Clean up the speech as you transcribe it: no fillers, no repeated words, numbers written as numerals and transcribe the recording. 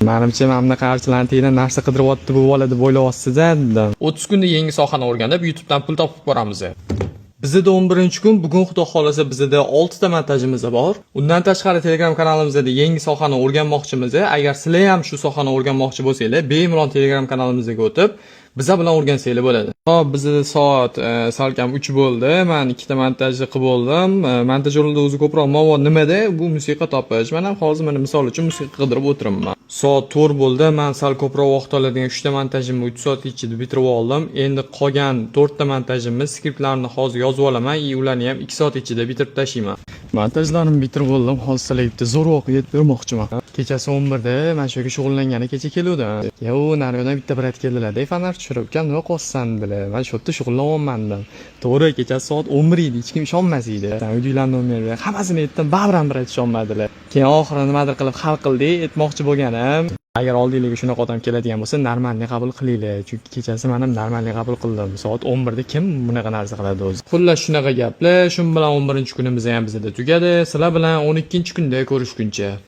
Menimcha mana bunaqa archilantina narsa qidiryapti bu bola deb o'ylayapsiz-a dedim. 30 kunda yangi sohani o'rganib, YouTube'dan pul topib boramiz. Bizda 11-kun, bugun xudo xolasa bizda 6 ta montajimiz bor. Undan tashqari Telegram kanalimizda yangi sohani o'rganmoqchimiz. Agar sizlar ham shu sohani o'rganmoqchi bo'lsanglar, bemalol Telegram kanalimizga o'tib, bizlar bilan o'rgansanglar bo'ladi. Hop, bizda soat salkam 3 bo'ldi. Men 2 ta montajni qilib oldim. Montajyorlarda o'zi ko'proq mavod nimada? Bu musiqa topish. Men ham hozir mana misol uchun musiqa qidirib o'tiribman. Soat 4 bo'ldi. Men sal ko'proq vaqt oladigan 3 ta montajimni 3 soat ichida bitirib oldim. Endi qolgan 4 ta montajimni skriptlarni hozir yozib olaman, ularni ham 2 soat ichida bitirib tashlayman. Montajlarimni bitirib oldim. Hozir sizlarga bitta zo'rroq yetib bermoqchiman. Kechasi 11da men shu yerga shug'ullangani kecha keluvdim. Yo, naryodan bitta brat keldilar-da, fanar tushiribgan, nima qilsan dedilar. Men shu yerda shug'ullanyapman dedim. To'g'ri, kechasi soat 11 edi, hech kim ishonmas edi. Uylarni o'rganib, hammasini aytdim, baribir ham brat ishonmadilar. Keyin oxiri nimadir qilib hal qildik, aytmoqchi bo'lganim. Agar oldinglarga shunaqa odam keladigan bo'lsa, normalni qabul qilinglar. Chunki kechasi men ham normalni qabul qildim. Soat 11da kim bunaqa narsa qiladi o'zi? Xullas shunaqa gaplar. Shu bilan 11-kunimiz ham bizda tugadi. Sizlar bilan 12-kunda ko'rishguncha.